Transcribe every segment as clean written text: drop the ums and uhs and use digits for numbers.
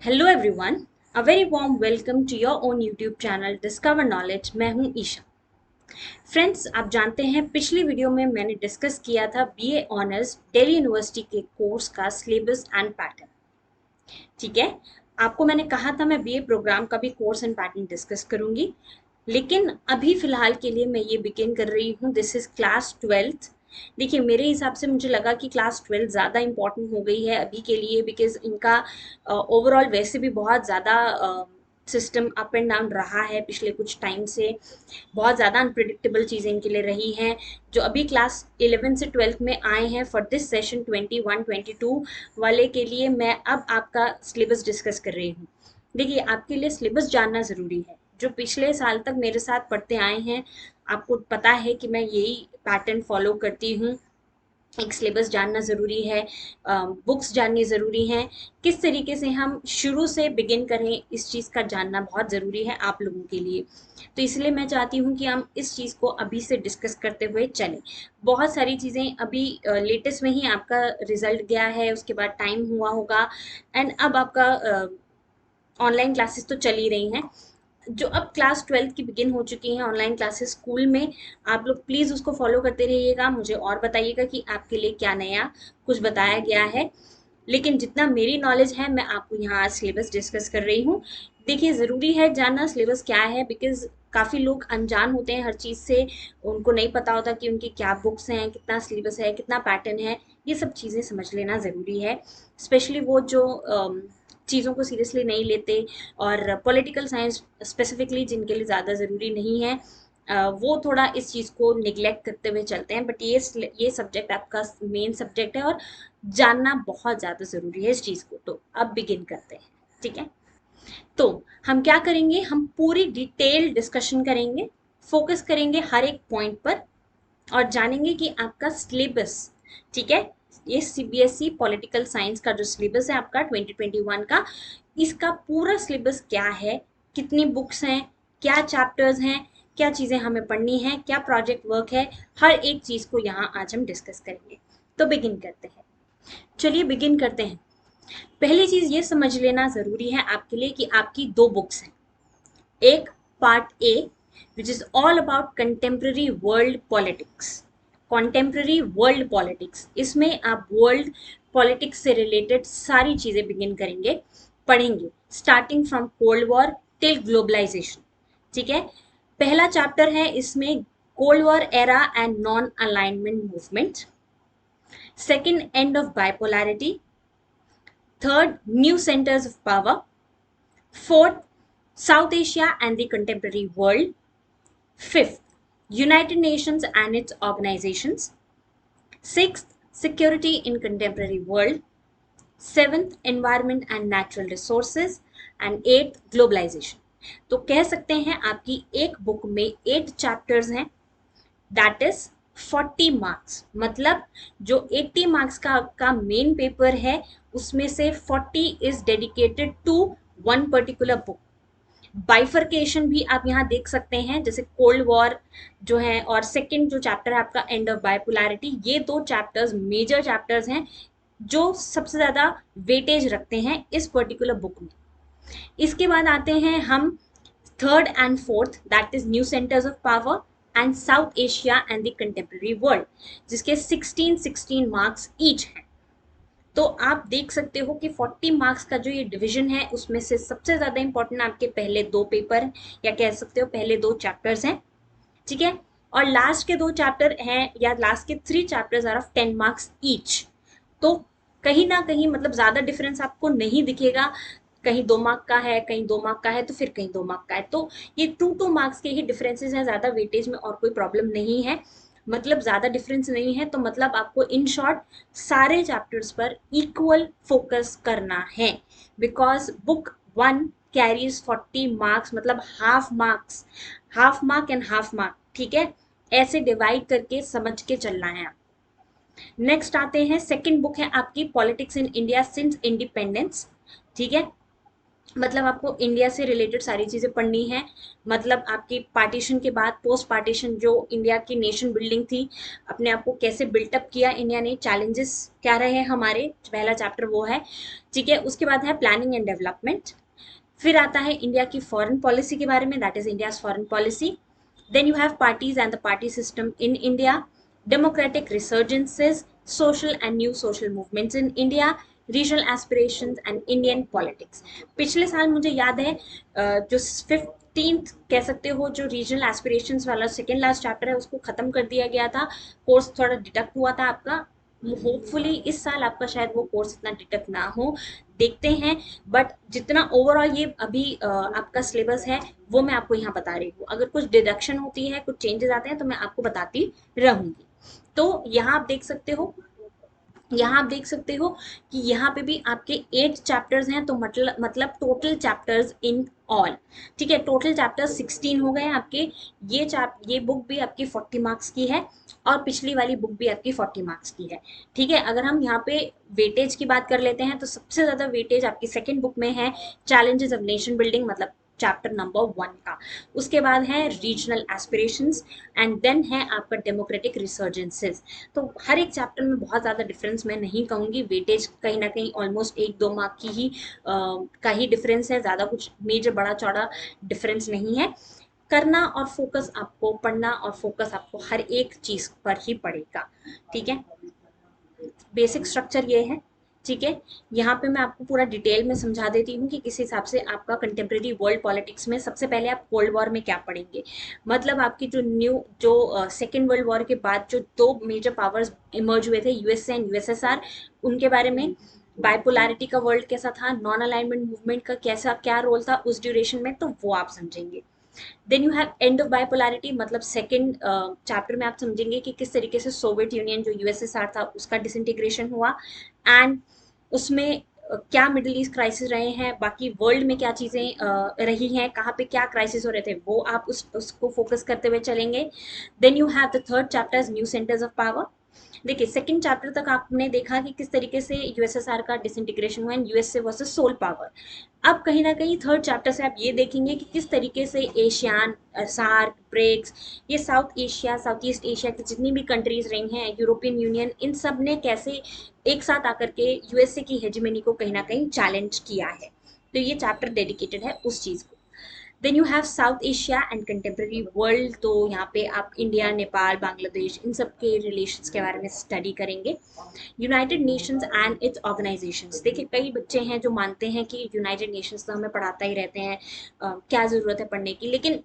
Hello everyone, a very warm welcome to your own YouTube channel discover knowledge. मैं हूं Isha. Friends, आप जानते हैं पिछली वीडियो में मैंने डिस्कस किया था बीए ऑनर्स दिल्ली यूनिवर्सिटी के कोर्स का सिलेबस एंड पैटर्न। ठीक है, आपको मैंने कहा था मैं बीए प्रोग्राम का भी कोर्स एंड पैटर्न डिस्कस करूंगी, लेकिन अभी फिलहाल के लिए मैं ये बिगिन कर रही हूँ। This is class twelfth. देखिए, मेरे हिसाब से मुझे लगा कि क्लास ट्वेल्थ ज़्यादा इंपॉर्टेंट हो गई है अभी के लिए, बिकॉज इनका ओवरऑल वैसे भी बहुत ज़्यादा सिस्टम अप एंड डाउन रहा है पिछले कुछ टाइम से। बहुत ज़्यादा अनप्रिडिक्टेबल चीज़ें इनके लिए रही हैं। जो अभी क्लास 11 से 12 में आए हैं फॉर दिस सेशन 21-22 वाले के लिए मैं अब आपका सिलेबस डिस्कस कर रही हूँ। देखिए, आपके लिए सिलेबस जानना ज़रूरी है। जो पिछले साल तक मेरे साथ पढ़ते आए हैं, आपको पता है कि मैं यही पैटर्न फॉलो करती हूँ। एक सिलेबस जानना ज़रूरी है, बुक्स जाननी ज़रूरी हैं, किस तरीके से हम शुरू से बिगिन करें इस चीज़ का जानना बहुत ज़रूरी है आप लोगों के लिए। तो इसलिए मैं चाहती हूँ कि हम इस चीज़ को अभी से डिस्कस करते हुए चलें। बहुत सारी चीज़ें अभी लेटेस्ट में ही आपका रिजल्ट गया है, उसके बाद टाइम हुआ होगा, एंड अब आपका ऑनलाइन क्लासेस तो चल ही रही हैं। जो अब क्लास 12 की बिगिन हो चुकी हैं ऑनलाइन क्लासेस स्कूल में, आप लोग प्लीज़ उसको फॉलो करते रहिएगा। मुझे और बताइएगा कि आपके लिए क्या नया कुछ बताया गया है। लेकिन जितना मेरी नॉलेज है मैं आपको यहाँ आज सिलेबस डिस्कस कर रही हूँ। देखिए, ज़रूरी है जानना सिलेबस क्या है, बिकॉज काफ़ी लोग अनजान होते हैं हर चीज़ से। उनको नहीं पता होता कि उनकी क्या बुक्स हैं, कितना सिलेबस है, कितना पैटर्न है। ये सब चीज़ें समझ लेना ज़रूरी है। स्पेशली वो जो चीज़ों को सीरियसली नहीं लेते, और पॉलिटिकल साइंस स्पेसिफिकली जिनके लिए ज़्यादा ज़रूरी नहीं है, वो थोड़ा इस चीज़ को निगलेक्ट करते हुए चलते हैं। बट ये सब्जेक्ट आपका मेन सब्जेक्ट है और जानना बहुत ज़्यादा ज़रूरी है इस चीज़ को। तो अब बिगिन करते हैं। ठीक है, तो हम क्या करेंगे, हम पूरी डिटेल डिस्कशन करेंगे, फोकस करेंगे हर एक पॉइंट पर, और जानेंगे कि आपका सिलेबस, ठीक है, ये सीबीएसई पॉलिटिकल साइंस का जो सिलेबस है आपका 2021 का, इसका पूरा सिलेबस क्या है, कितनी बुक्स हैं, क्या चैप्टर्स हैं, क्या चीज़ें हमें पढ़नी है, क्या प्रोजेक्ट वर्क है, हर एक चीज़ को यहाँ आज हम डिस्कस करेंगे। तो बिगिन करते हैं। चलिए बिगिन करते हैं। पहली चीज़ ये समझ लेना ज़रूरी है आपके लिए कि आपकी दो बुक्स हैं। एक part A which is all about contemporary world politics. Contemporary world politics, इसमें आप वर्ल्ड पॉलिटिक्स से रिलेटेड सारी चीज़ें बिगिन करेंगे, पढ़ेंगे, starting from cold war till globalisation. ठीक है, पहला चैप्टर है इसमें cold war era and non alignment movement. Second, end of bipolarity. Third, new centres of power. Fourth, South Asia and the contemporary world. Fifth, United Nations and its organizations. Sixth, security in contemporary world. Seventh, environment and natural resources. And eighth, globalization. तो कह सकते हैं आपकी एक book में 8 chapters हैं। That is 40 marks. मतलब जो 80 मार्क्स का मेन पेपर है, उसमें से 40 is dedicated to one particular book. Bifurcation भी आप यहाँ देख सकते हैं, जैसे कोल्ड वॉर जो है और सेकंड जो चैप्टर है आपका एंड ऑफ बाइपोलैरिटी, ये दो चैप्टर्स मेजर चैप्टर्स हैं जो सबसे ज़्यादा वेटेज रखते हैं इस पर्टिकुलर बुक में। इसके बाद आते हैं हम third and fourth, that is new centres of power and south Asia and the contemporary world, जिसके 16-16 मार्क्स ईच हैं। तो आप देख सकते हो कि 40 मार्क्स का जो ये डिवीजन है, उसमें से सबसे ज़्यादा इंपॉर्टेंट आपके पहले दो पेपर, या कह सकते हो पहले दो चैप्टर्स हैं। ठीक है, और लास्ट के दो चैप्टर हैं, या लास्ट के 3 chapters are of 10 marks each. तो कहीं ना कहीं मतलब ज़्यादा डिफरेंस आपको नहीं दिखेगा। कहीं 2 मार्क का है, कहीं 2 मार्क का है, तो फिर कहीं 2 मार्क का है। तो ये 2-2 मार्क्स के ही डिफरेंसेस हैं, ज़्यादा वेटेज में और कोई प्रॉब्लम नहीं है। मतलब ज़्यादा डिफरेंस नहीं है, तो मतलब आपको इन शॉर्ट सारे चैप्टर्स पर इक्वल फोकस करना है, बिकॉज बुक 1 कैरीज 40 मार्क्स, मतलब half marks, half mark and half mark. ठीक है, ऐसे डिवाइड करके समझ के चलना है। नेक्स्ट आते हैं, सेकंड बुक है आपकी politics in India since independence. ठीक है, मतलब आपको इंडिया से रिलेटेड सारी चीज़ें पढ़नी है। मतलब आपकी पार्टीशन के बाद पोस्ट पार्टीशन जो इंडिया की नेशन बिल्डिंग थी, अपने आप को कैसे बिल्टअप किया इंडिया ने, चैलेंजेस क्या रहे हैं हमारे, पहला चैप्टर वो है। ठीक है, उसके बाद है प्लानिंग एंड डेवलपमेंट। फिर आता है इंडिया की फॉरेन पॉलिसी के बारे में, that is India foreign policy. Then you have parties and the party system in India, democratic resurgences, social and new social movements in India, regional aspirations and Indian politics। पिछले साल मुझे याद है जो 15th कह सकते हो, जो रीजनल एस्पिरेशंस वाला सेकेंड लास्ट चैप्टर है उसको खत्म कर दिया गया था। कोर्स थोड़ा डिडक्ट हुआ था आपका। होपफुली इस साल आपका शायद वो कोर्स इतना डिडक्ट ना हो, देखते हैं। बट जितना ओवरऑल ये अभी आपका सिलेबस है वो मैं आपको यहाँ बता रही हूँ। अगर कुछ डिडक्शन होती है, कुछ चेंजेस आते हैं तो मैं आपको बताती रहूंगी। तो यहाँ आप देख सकते हो कि यहाँ पे भी आपके 8 चैप्टर्स हैं, तो मतलब टोटल चैप्टर्स इन ऑल। ठीक है, टोटल चैप्टर्स 16 हो गए आपके। ये बुक भी आपकी 40 मार्क्स की है और पिछली वाली बुक भी आपकी 40 मार्क्स की है। ठीक है, अगर हम यहाँ पे वेटेज की बात कर लेते हैं तो सबसे ज्यादा वेटेज आपकी सेकेंड बुक में है, चैलेंजेस ऑफ नेशन बिल्डिंग, मतलब चैप्टर नंबर 1 का। उसके बाद है रीजनल एस्पिरेशंस एंड देन है आपका डेमोक्रेटिक रिसर्जेंसेस। तो हर एक चैप्टर में बहुत ज़्यादा डिफरेंस मैं नहीं कहूँगी, वेटेज कहीं ना कहीं ऑलमोस्ट 1-2 मार्क की ही का ही डिफरेंस है, ज़्यादा कुछ मेजर बड़ा चौड़ा डिफरेंस नहीं है। करना और फोकस आपको, पढ़ना और फोकस आपको हर एक चीज़ पर ही पड़ेगा। ठीक है, बेसिक स्ट्रक्चर ये है। ठीक है, यहाँ पे मैं आपको पूरा डिटेल में समझा देती हूँ कि किस हिसाब से आपका कंटेम्प्रेरी वर्ल्ड पॉलिटिक्स में सबसे पहले आप कोल्ड वॉर में क्या पढ़ेंगे। मतलब आपकी जो सेकेंड वर्ल्ड वॉर के बाद जो दो मेजर पावर्स इमर्ज हुए थे, यूएसए एंड यूएसएसआर, उनके बारे में। बाइपोलैरिटी का वर्ल्ड कैसा था, नॉन अलाइनमेंट मूवमेंट का कैसा क्या रोल था उस ड्यूरेशन में, तो वो आप समझेंगे। Then you have end of bipolarity, मतलब सेकंड चैप्टर में आप समझेंगे कि किस तरीके से सोवियत यूनियन जो यूएसएसआर था उसका डिसइंटीग्रेशन हुआ, एंड उसमें क्या मिडिल ईस्ट क्राइसिस रहे हैं, बाकी वर्ल्ड में क्या चीज़ें रही हैं, कहाँ पे क्या क्राइसिस हो रहे थे, वो आप उसको फोकस करते हुए चलेंगे। Then you have the third chapter, new centres of power. देखिए, सेकंड चैप्टर तक आपने देखा कि किस तरीके से यूएसएसआर का डिसइंटीग्रेशन हुआ and USA versus sole power. अब कहीं ना कहीं थर्ड चैप्टर से आप ये देखेंगे कि किस तरीके से एशियान, सार्क, ब्रिक्स, ये south Asia, south east Asia की जितनी भी कंट्रीज रही हैं, यूरोपियन यूनियन, इन सब ने कैसे एक साथ आकर के यूएसए की हेजिमनी को कहीं ना कहीं चैलेंज किया है। तो ये चैप्टर डेडिकेटेड है उस चीज़ को। Then you have South Asia and contemporary world, तो यहाँ पे आप इंडिया, नेपाल, बांग्लादेश, इन सब के रिलेशंस के बारे में स्टडी करेंगे। United Nations and it's organisations, देखिए कई बच्चे हैं जो मानते हैं कि यूनाइटेड नेशंस तो हमें पढ़ाता ही रहते हैं, क्या ज़रूरत है पढ़ने की। लेकिन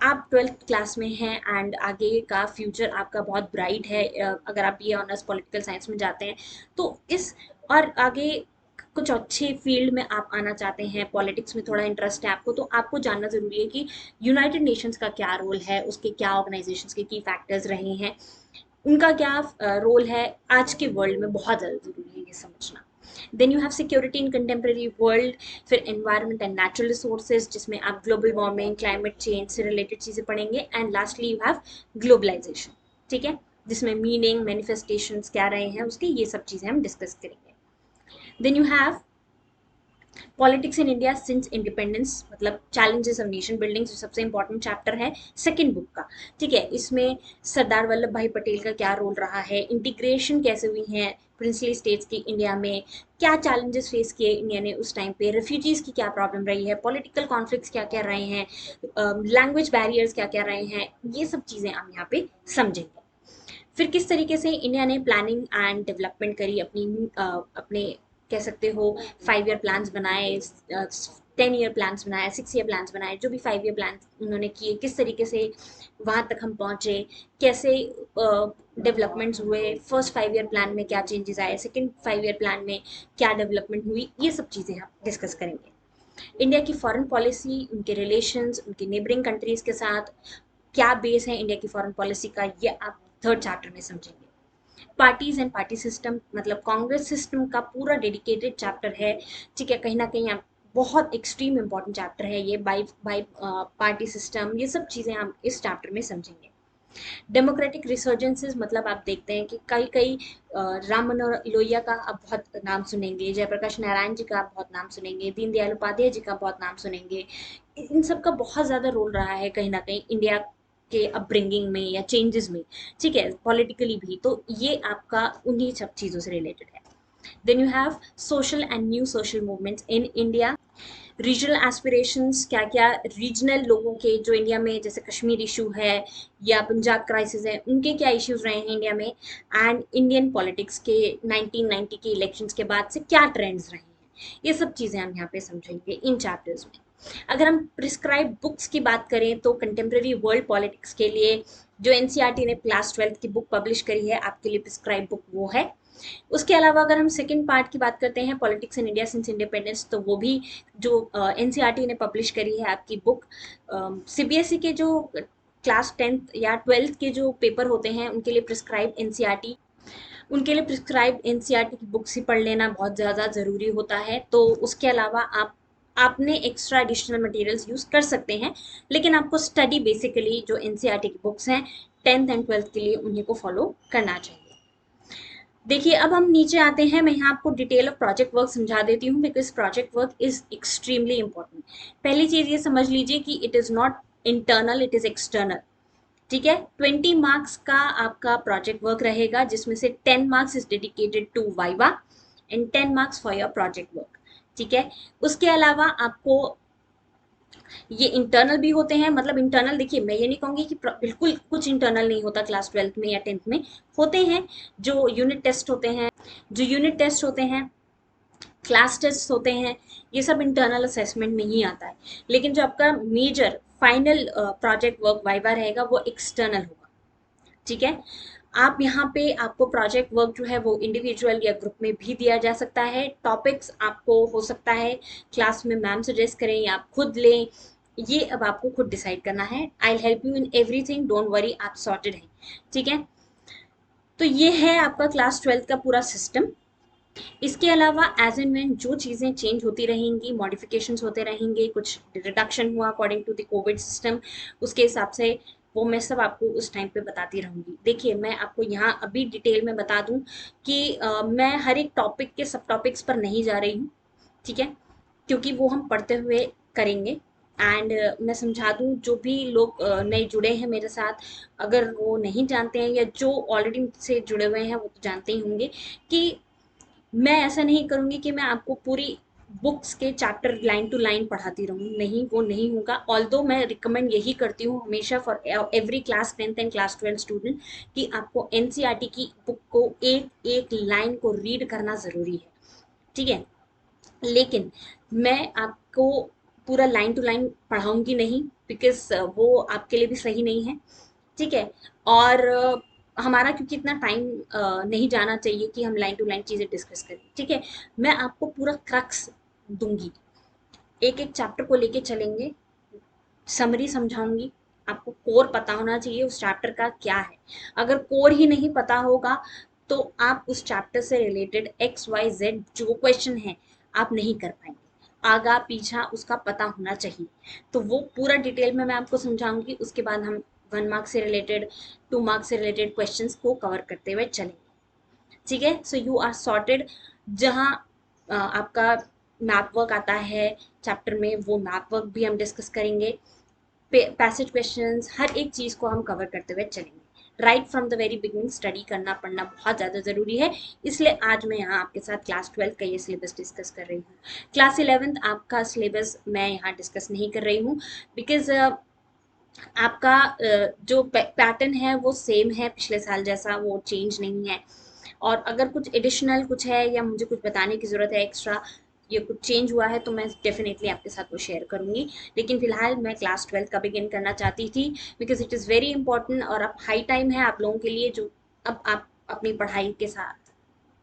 आप 12th क्लास में हैं एंड आगे का फ्यूचर आपका बहुत ब्राइट है। अगर आप ये ऑनर्स पॉलिटिकल साइंस में जाते हैं तो इस और आगे कुछ अच्छे फील्ड में आप आना चाहते हैं, पॉलिटिक्स में थोड़ा इंटरेस्ट है आपको, तो आपको जानना ज़रूरी है कि यूनाइटेड नेशंस का क्या रोल है, उसके क्या ऑर्गेनाइजेशंस के की फैक्टर्स रहे हैं, उनका क्या रोल है आज के वर्ल्ड में, बहुत ज़्यादा ज़रूरी है ये समझना। Then you have security in contemporary world, फिर एनवायरनमेंट एंड नेचुरल रिसोर्सेज जिसमें आप ग्लोबल वार्मिंग, क्लाइमेट चेंज से रिलेटेड चीज़ें पढ़ेंगे, and lastly you have globalisation. ठीक है, जिसमें मीनिंग, मैनिफेस्टेशंस क्या रहे हैं उसके, ये सब चीज़ें हम डिस्कस करेंगे। Then you have politics in India since independence, मतलब चैलेंजेस ऑफ नेशन बिल्डिंग, जो सबसे इंपॉर्टेंट चैप्टर है सेकेंड बुक का। ठीक है, इसमें सरदार वल्लभ भाई पटेल का क्या रोल रहा है, इंटीग्रेशन कैसे हुई है प्रिंसली स्टेट्स की इंडिया में, क्या चैलेंजेस फेस किए इंडिया ने उस टाइम पे, रेफ्यूजीज की क्या प्रॉब्लम रही है, पॉलिटिकल कॉन्फ्लिक्ट्स क्या क्या रहे हैं, लैंग्वेज बैरियर्स क्या क्या रहे हैं, ये सब चीज़ें हम यहाँ पे समझेंगे। फिर किस तरीके से इंडिया ने प्लानिंग एंड डेवलपमेंट करी, अपने कह सकते हो 5 ईयर प्लान्स बनाए, 10 ईयर प्लान्स बनाए, 6 ईयर प्लान्स बनाए, जो भी 5 ईयर प्लान उन्होंने किए, किस तरीके से वहाँ तक हम पहुँचे, कैसे डेवलपमेंट्स हुए, फर्स्ट 5 ईयर प्लान में क्या चेंजेस आए, सेकेंड 5 ईयर प्लान में क्या डेवलपमेंट हुई, ये सब चीज़ें हम डिस्कस करेंगे। इंडिया की फॉरेन पॉलिसी, उनके रिलेशंस, उनके नेबरिंग कंट्रीज के साथ क्या बेस है इंडिया की फॉरेन पॉलिसी का, ये आप थर्ड चैप्टर में समझेंगे। पार्टीज एंड पार्टी सिस्टम, मतलब कांग्रेस सिस्टम का पूरा डेडिकेटेड चैप्टर है। ठीक है, कहीं ना कहीं आप बहुत एक्सट्रीम इंपॉर्टेंट चैप्टर है ये, बाई बाई पार्टी सिस्टम, ये सब चीज़ें हम इस चैप्टर में समझेंगे। डेमोक्रेटिक रिसर्जेंसेस मतलब आप देखते हैं कि कई कई राम मनोहर लोहिया का आप बहुत नाम सुनेंगे, जयप्रकाश नारायण जी का आप बहुत नाम सुनेंगे, दीनदयाल उपाध्याय जी का बहुत नाम सुनेंगे। इन सब का बहुत ज़्यादा रोल रहा है कहीं ना कहीं इंडिया के अपब्रिंगिंग में या चेंजेस में, ठीक है, पॉलिटिकली भी। तो ये आपका उन्हीं सब चीज़ों से रिलेटेड है। Then you have social and new social movements in India. Regional aspirations, क्या क्या रीजनल लोगों के जो इंडिया में, जैसे कश्मीर इशू है या पंजाब क्राइसिस है, उनके क्या इश्यूज रहे हैं इंडिया में, एंड इंडियन पॉलिटिक्स के 1990 के इलेक्शंस के बाद से क्या ट्रेंड्स रहे हैं, ये सब चीज़ें हम यहाँ पे समझेंगे इन चैप्टर्स में। अगर हम प्रिस्क्राइब बुक्स की बात करें तो कंटेम्प्रेरी वर्ल्ड पॉलिटिक्स के लिए जो एनसीईआरटी ने क्लास 12 की बुक पब्लिश करी है आपके लिए प्रिस्क्राइब बुक वो है। उसके अलावा अगर हम सेकंड पार्ट की बात करते हैं, politics in India since independence, तो वो भी जो एनसीईआरटी ने पब्लिश करी है आपकी बुक। सीबीएसई के जो क्लास 10th या 12th के जो पेपर होते हैं उनके लिए प्रिस्क्राइब एनसीईआरटी, उनके लिए प्रिस्क्राइब एनसीईआरटी की बुक्स ही पढ़ लेना बहुत ज़्यादा ज़रूरी होता है। तो उसके अलावा आपने एक्स्ट्रा एडिशनल मटेरियल्स यूज़ कर सकते हैं, लेकिन आपको स्टडी बेसिकली जो एनसीईआरटी की बुक्स हैं 10th एंड 12th के लिए उन्हीं को फॉलो करना चाहिए। देखिए अब हम नीचे आते हैं, मैं यहाँ आपको डिटेल ऑफ प्रोजेक्ट वर्क समझा देती हूँ because project work is extremely important. पहली चीज ये समझ लीजिए कि it is not internal, it is external. ठीक है, 20 मार्क्स का आपका प्रोजेक्ट वर्क रहेगा जिसमें से 10 marks is dedicated to viva and 10 marks for your project work. ठीक है, उसके अलावा आपको ये इंटरनल भी होते हैं, मतलब इंटरनल देखिए मैं ये नहीं कहूँगी कि बिल्कुल कुछ इंटरनल नहीं होता, क्लास 12th में या 10th में होते हैं। जो यूनिट टेस्ट होते हैं, जो यूनिट टेस्ट होते हैं, क्लास टेस्ट होते हैं, ये सब इंटरनल असेसमेंट में ही आता है। लेकिन जो आपका major final project work viva रहेगा वो एक्सटर्नल होगा। ठीक है, आप यहाँ पे आपको प्रोजेक्ट वर्क जो है वो इंडिविजुअल या ग्रुप में भी दिया जा सकता है। टॉपिक्स आपको हो सकता है क्लास में मैम सजेस्ट करें या आप खुद लें, ये अब आपको खुद डिसाइड करना है। I help you in everything, don't worry, आप सॉर्टेड हैं। ठीक है, तो ये है आपका क्लास 12th का पूरा सिस्टम। इसके अलावा एज एंड व्हेन जो चीज़ें चेंज होती रहेंगी, मॉडिफिकेशंस होते रहेंगे, कुछ रिडक्शन हुआ according to the Covid system, उसके हिसाब से वो मैं सब आपको उस टाइम पे बताती रहूँगी। देखिए मैं आपको यहाँ अभी डिटेल में बता दूँ कि मैं हर एक टॉपिक के सब टॉपिक्स पर नहीं जा रही हूँ, ठीक है, क्योंकि वो हम पढ़ते हुए करेंगे। एंड मैं समझा दूँ जो भी लोग नए जुड़े हैं मेरे साथ, अगर वो नहीं जानते हैं या जो ऑलरेडी मुझसे जुड़े हुए हैं वो तो जानते ही होंगे कि मैं ऐसा नहीं करूँगी कि मैं आपको पूरी बुक्स के चैप्टर लाइन टू लाइन पढ़ाती रहूँ, नहीं वो नहीं होगा। ऑल्दो मैं रिकमेंड यही करती हूँ हमेशा for every class 10th and class 12 student कि आपको एनसीईआरटी की बुक को एक एक लाइन को रीड करना ज़रूरी है। ठीक है, लेकिन मैं आपको पूरा लाइन टू लाइन पढ़ाऊंगी नहीं बिकॉज वो आपके लिए भी सही नहीं है। ठीक है, और हमारा क्योंकि इतना टाइम नहीं जाना चाहिए कि हम लाइन टू लाइन चीज़ें डिस्कस करें। ठीक है, मैं आपको पूरा क्रक्स दूंगी, एक एक चैप्टर को लेके चलेंगे, समरी समझाऊंगी। आपको कोर पता होना चाहिए उस चैप्टर का क्या है। अगर कोर ही नहीं पता होगा तो आप उस चैप्टर से रिलेटेड एक्स वाई जेड जो क्वेश्चन है आप नहीं कर पाएंगे। आगा पीछा उसका पता होना चाहिए। तो वो पूरा डिटेल में मैं आपको समझाऊंगी, उसके बाद हम 1 मार्क से रिलेटेड, 2 मार्क से रिलेटेड क्वेश्चंस को कवर करते हुए चलेंगे। ठीक है, सो यू आर सॉर्टेड। जहाँ आपका मैप वर्क आता है चैप्टर में, वो मैप वर्क भी हम डिस्कस करेंगे। पैसेज क्वेश्चंस, हर एक चीज़ को हम कवर करते हुए चलेंगे। Right from the very beginning study करना पढ़ना बहुत ज़्यादा ज़रूरी है, इसलिए आज मैं यहाँ आपके साथ क्लास 12 का ये सिलेबस डिस्कस कर रही हूँ। क्लास 11th आपका सिलेबस मैं यहाँ डिस्कस नहीं कर रही हूँ बिकॉज आपका जो पैटर्न है वो सेम है पिछले साल जैसा, वो चेंज नहीं है। और अगर कुछ एडिशनल कुछ है या मुझे कुछ बताने की ज़रूरत है एक्स्ट्रा, ये कुछ चेंज हुआ है तो मैं डेफिनेटली आपके साथ वो शेयर करूँगी। लेकिन फिलहाल मैं क्लास 12 का बिगिन करना चाहती थी because it is very important और अब हाई टाइम है आप लोगों के लिए जो अब आप अपनी पढ़ाई के साथ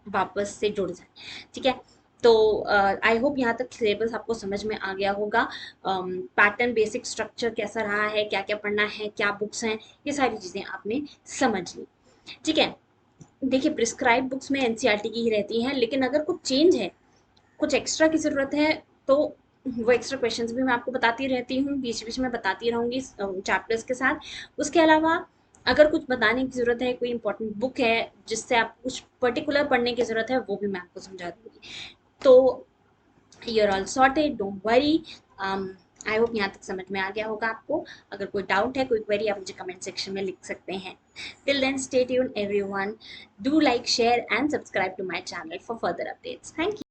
वापस से जुड़ जाए। ठीक है, तो आई होप यहाँ तक सिलेबस आपको समझ में आ गया होगा। पैटर्न, बेसिक स्ट्रक्चर कैसा रहा है, क्या क्या पढ़ना है, क्या बुक्स हैं, ये सारी चीज़ें आपने समझ ली। ठीक है, देखिए प्रिस्क्राइब बुक्स में एनसीईआरटी की ही रहती हैं, लेकिन अगर कुछ चेंज है, कुछ एक्स्ट्रा की ज़रूरत है तो वो एक्स्ट्रा क्वेश्चंस भी मैं आपको बताती रहती हूँ, बीच बीच में बताती रहूँगी चैप्टर्स के साथ। उसके अलावा अगर कुछ बताने की ज़रूरत है, कोई इंपॉर्टेंट बुक है जिससे आपको कुछ पर्टिकुलर पढ़ने की ज़रूरत है, वो भी मैं आपको समझा दूँगी। तो you're all sorted, don't worry. I hope यहाँ तक समझ में आ गया होगा आपको। अगर कोई डाउट है, कोई क्वेरी, आप मुझे कमेंट सेक्शन में लिख सकते हैं। Till then stay tuned everyone, do like, share and subscribe to my channel for further updates. Thank you.